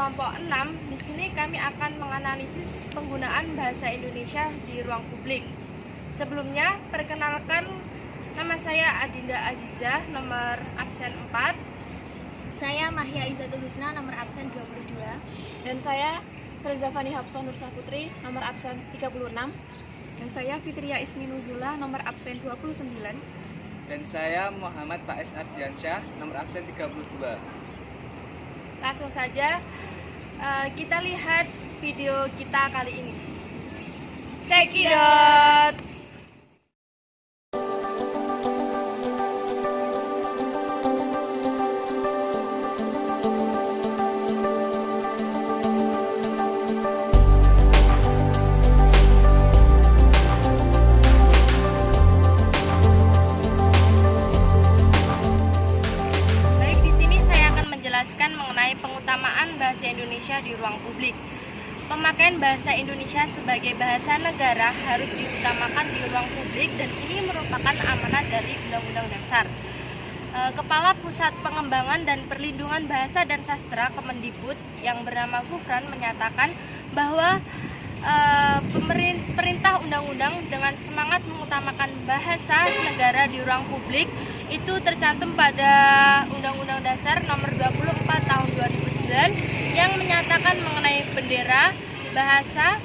kelompok 6, di sini kami akan menganalisis penggunaan bahasa Indonesia di ruang publik. Sebelumnya, perkenalkan, nama saya Adinda Aziza, nomor absen 4. Saya Mahia Izatul Husna, nomor absen 22. Dan saya Serzafani Hapson Nursa Putri, nomor absen 36. Dan saya Fitria Ismi Nuzula, nomor absen 29. Dan saya Muhammad Faiz Ardiansyah, nomor absen 32. Langsung saja kita lihat video kita kali ini. Check it out! Mengenai pengutamaan bahasa Indonesia di ruang publik. Pemakaian bahasa Indonesia sebagai bahasa negara harus diutamakan di ruang publik dan ini merupakan amanat dari Undang-Undang Dasar. Kepala Pusat Pengembangan dan Perlindungan Bahasa dan Sastra Kemendikbud yang bernama Gufran menyatakan bahwa perintah undang-undang dengan semangat mengutamakan bahasa negara di ruang publik itu tercantum pada Undang-Undang Dasar nomor 24 tahun 2009 yang menyatakan mengenai bendera, bahasa,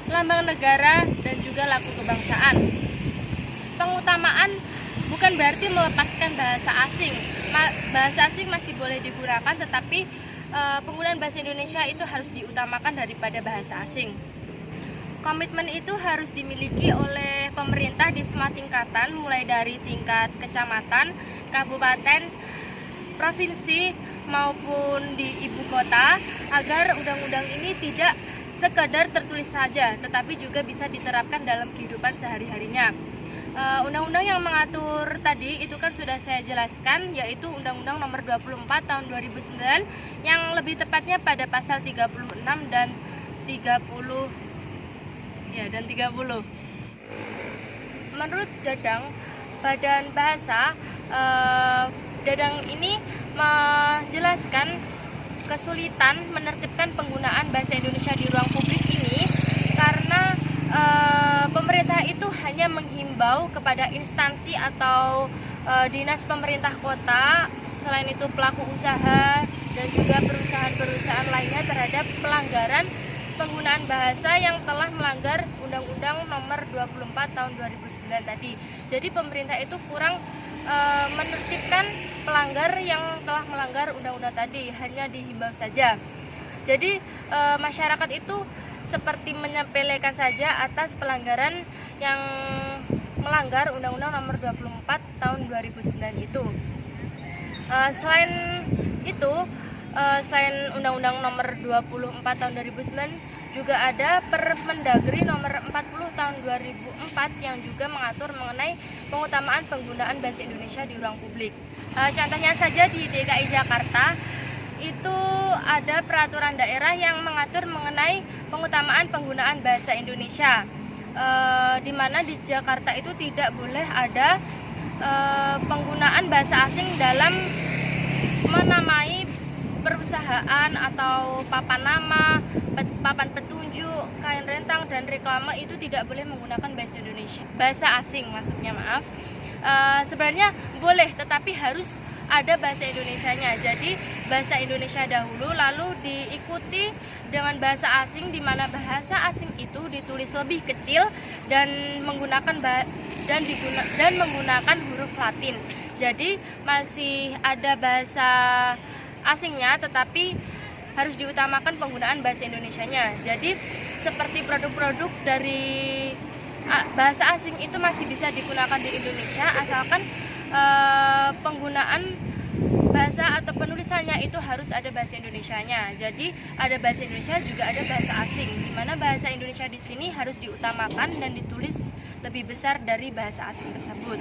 lambang negara, dan juga lagu kebangsaan. Pengutamaan bukan berarti melepaskan bahasa asing. Bahasa asing masih boleh digunakan, tetapi penggunaan bahasa Indonesia itu harus diutamakan daripada bahasa asing. Komitmen itu harus dimiliki oleh pemerintah di semua tingkatan, mulai dari tingkat kecamatan, kabupaten, provinsi, maupun di ibu kota, agar undang-undang ini tidak sekedar tertulis saja, tetapi juga bisa diterapkan dalam kehidupan sehari-harinya. Undang-undang yang mengatur tadi itu kan sudah saya jelaskan, yaitu Undang-Undang nomor 24 tahun 2009 yang lebih tepatnya pada pasal 36 dan 30. Menurut Dadang, Badan Bahasa, Dadang ini menjelaskan kesulitan menertibkan penggunaan bahasa Indonesia di ruang publik ini karena pemerintah itu hanya menghimbau kepada instansi atau dinas pemerintah kota, selain itu pelaku usaha dan juga perusahaan-perusahaan lainnya terhadap pelanggaran penggunaan bahasa yang telah melanggar Undang-Undang nomor 24 tahun 2009 tadi. Jadi pemerintah itu kurang menertibkan pelanggar yang telah melanggar undang-undang tadi, hanya dihimbau saja. Jadi masyarakat itu seperti menyepelekan saja atas pelanggaran yang melanggar Undang-Undang nomor 24 tahun 2009 itu. Selain itu, selain Undang-Undang nomor 24 tahun 2009 juga ada Permendagri nomor 40 tahun 2004 yang juga mengatur mengenai pengutamaan penggunaan bahasa Indonesia di ruang publik. Contohnya saja di DKI Jakarta itu ada peraturan daerah yang mengatur mengenai pengutamaan penggunaan bahasa Indonesia, di mana di Jakarta itu tidak boleh ada penggunaan bahasa asing dalam menamai perusahaan atau papan nama, papan petunjuk, kain rentang dan reklame itu tidak boleh menggunakan bahasa Indonesia, bahasa asing maksudnya, maaf. Sebenarnya boleh, tetapi harus ada bahasa Indonesianya. Jadi bahasa Indonesia dahulu, lalu diikuti dengan bahasa asing, di mana bahasa asing itu ditulis lebih kecil dan menggunakan huruf Latin. Jadi masih ada bahasa asingnya, tetapi harus diutamakan penggunaan bahasa Indonesianya. Jadi seperti produk-produk dari bahasa asing itu masih bisa digunakan di Indonesia, asalkan penggunaan bahasa atau penulisannya itu harus ada bahasa Indonesianya. Jadi ada bahasa Indonesia juga ada bahasa asing, di mana bahasa Indonesia di sini harus diutamakan dan ditulis lebih besar dari bahasa asing tersebut.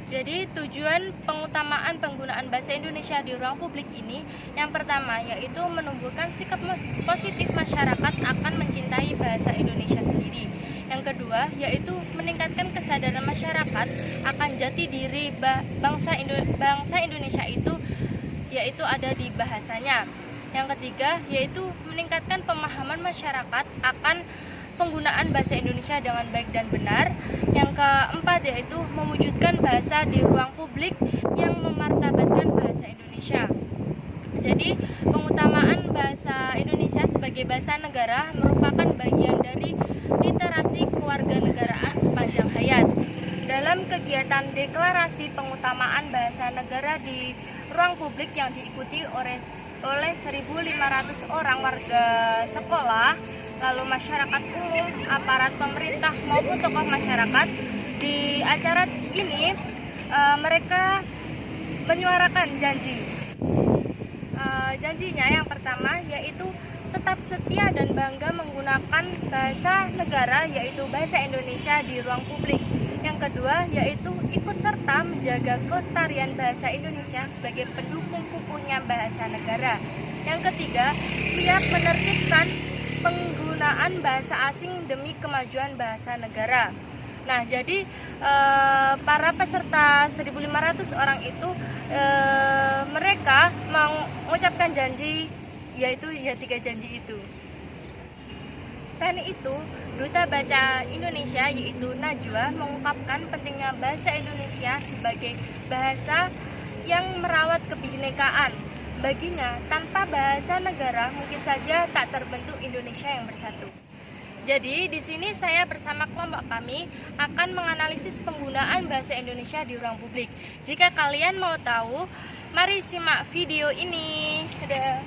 Jadi tujuan pengutamaan penggunaan bahasa Indonesia di ruang publik ini yang pertama yaitu menumbuhkan sikap positif masyarakat akan mencintai bahasa Indonesia sendiri. Yang kedua yaitu meningkatkan kesadaran masyarakat akan jati diri bangsa Indonesia itu yaitu ada di bahasanya. Yang ketiga yaitu meningkatkan pemahaman masyarakat akan penggunaan bahasa Indonesia dengan baik dan benar. Yang keempat yaitu mewujudkan bahasa di ruang publik yang memartabatkan bahasa Indonesia. Jadi, pengutamaan bahasa Indonesia sebagai bahasa negara merupakan bagian dari literasi kewarganegaraan sepanjang hayat. Dalam kegiatan deklarasi pengutamaan bahasa negara di ruang publik yang diikuti oleh 1.500 orang warga sekolah, lalu masyarakat umum, aparat pemerintah maupun tokoh masyarakat, di acara ini mereka menyuarakan janjinya yang pertama yaitu tetap setia dan bangga menggunakan bahasa negara yaitu bahasa Indonesia di ruang publik. Yang kedua yaitu ikut serta menjaga kelestarian bahasa Indonesia sebagai pendukung kukuhnya bahasa negara. Yang ketiga, siap menertibkan penggunaan bahasa asing demi kemajuan bahasa negara. Nah, jadi para peserta 1.500 orang itu mereka mengucapkan janji, yaitu 3 janji itu. Selain itu, Duta Baca Indonesia yaitu Najwa mengungkapkan pentingnya bahasa Indonesia sebagai bahasa yang merawat kebinekaan. Baginya, tanpa bahasa negara mungkin saja tak terbentuk Indonesia yang bersatu. Jadi di sini saya bersama kelompok kami akan menganalisis penggunaan bahasa Indonesia di ruang publik. Jika kalian mau tahu, mari simak video ini. Dadah.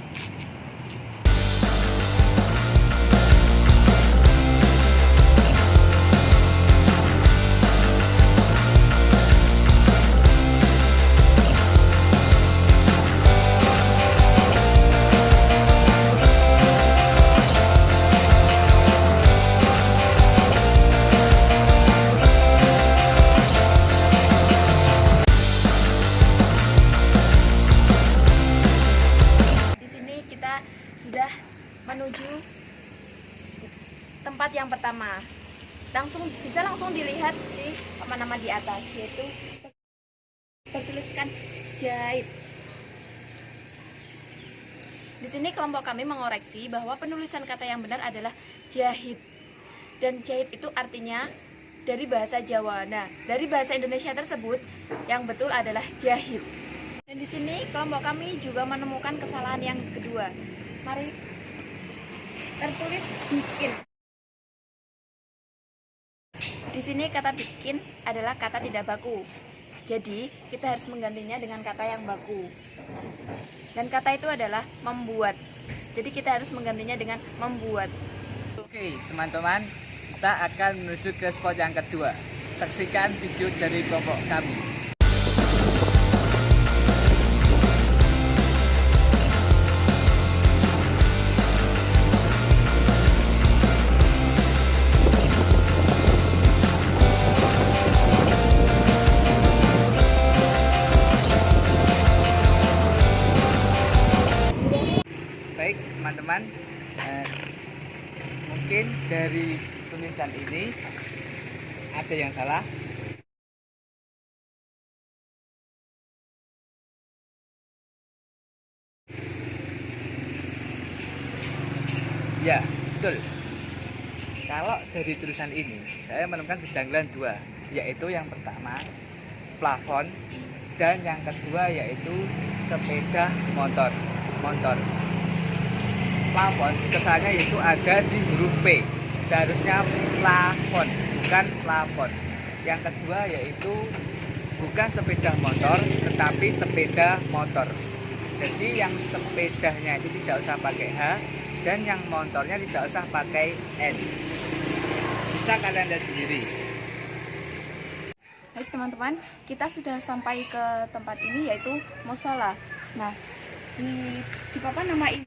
Menuju tempat yang pertama, bisa langsung dilihat di nama di atas, yaitu tertuliskan jahit. Di sini kelompok kami mengoreksi bahwa penulisan kata yang benar adalah jahit, dan jahit itu artinya dari bahasa Jawa. Nah, dari bahasa Indonesia tersebut yang betul adalah jahit. Dan di sini kelompok kami juga menemukan kesalahan yang kedua. Mari, tertulis bikin. Di sini kata bikin adalah kata tidak baku. Jadi, kita harus menggantinya dengan kata yang baku. Dan kata itu adalah membuat. Jadi, kita harus menggantinya dengan membuat. Oke, teman-teman, kita akan menuju ke spot yang kedua. Saksikan video dari kelompok kami. Baik teman-teman, mungkin dari tulisan ini ada yang salah. Ya, betul. Kalau dari tulisan ini saya menemukan kejanggalan dua, yaitu yang pertama plafon dan yang kedua yaitu sepeda motor. Plafon kesannya itu ada di huruf P, seharusnya plafon bukan plafon. Yang kedua yaitu bukan sepeda motor tetapi sepeda motor. Jadi yang sepedanya itu tidak usah pakai H dan yang motornya tidak usah pakai N. Bisa kalian lihat sendiri. Baik teman-teman, kita sudah sampai ke tempat ini yaitu musola. Nah, di papan nama ini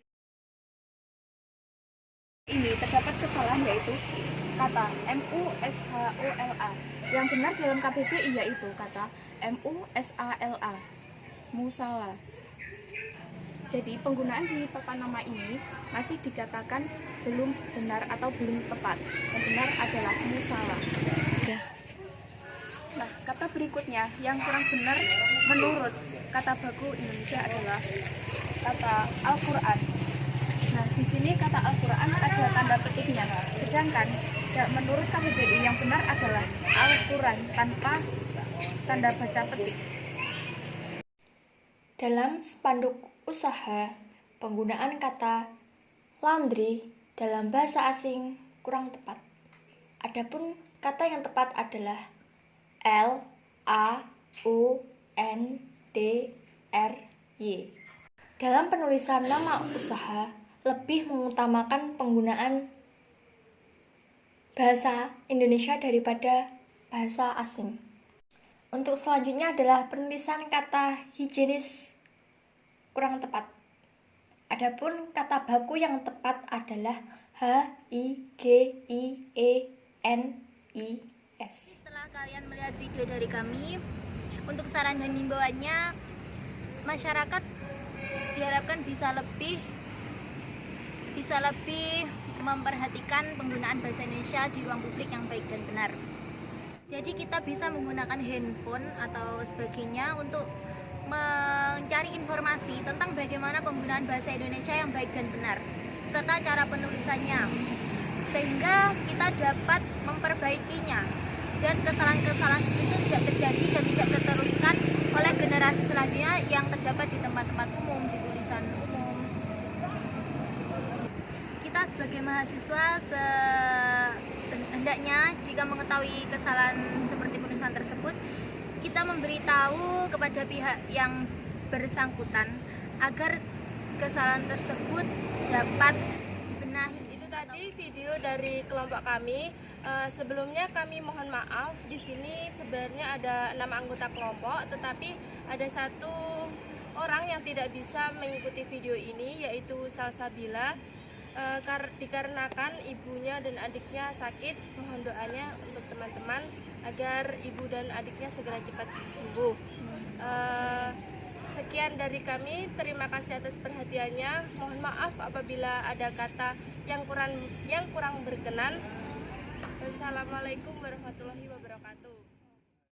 terdapat kesalahan yaitu kata MUSHOLA. Yang benar dalam KBBI yaitu kata MUSALA, musala. Jadi penggunaan di papan nama ini masih dikatakan belum benar atau belum tepat. Yang benar adalah musala. Nah, kata berikutnya yang kurang benar menurut kata baku Indonesia adalah kata Al-Quran. Jadi kata Al-Quran ada tanda petiknya, sedangkan menurut KBBI yang benar adalah Al-Quran tanpa tanda baca petik. Dalam spanduk usaha, penggunaan kata laundry dalam bahasa asing kurang tepat. Adapun kata yang tepat adalah LAUNDRY. Dalam penulisan nama usaha, lebih mengutamakan penggunaan bahasa Indonesia daripada bahasa asing. Untuk selanjutnya adalah penulisan kata higienis kurang tepat. Adapun kata baku yang tepat adalah HIGIENIS. Setelah kalian melihat video dari kami, untuk saran dan himbauannya, masyarakat diharapkan bisa lebih memperhatikan penggunaan bahasa Indonesia di ruang publik yang baik dan benar. Jadi kita bisa menggunakan handphone atau sebagainya untuk mencari informasi tentang bagaimana penggunaan bahasa Indonesia yang baik dan benar, serta cara penulisannya, sehingga kita dapat memperbaikinya dan kesalahan-kesalahan itu tidak terjadi dan tidak diteruskan oleh generasi selanjutnya yang terdapat di tempat-tempat umum, di tulisan umum. Kita sebagai mahasiswa hendaknya jika mengetahui kesalahan seperti penulisan tersebut, kita memberitahu kepada pihak yang bersangkutan agar kesalahan tersebut dapat dibenahi. Itu tadi video dari kelompok kami. Sebelumnya kami mohon maaf, di sini sebenarnya ada 6 anggota kelompok, tetapi ada 1 orang yang tidak bisa mengikuti video ini, yaitu Salsabila. Dikarenakan ibunya dan adiknya sakit, mohon doanya untuk teman-teman agar ibu dan adiknya segera cepat sembuh. Sekian dari kami, terima kasih atas perhatiannya. Mohon maaf apabila ada kata yang kurang berkenan. Wassalamualaikum warahmatullahi wabarakatuh.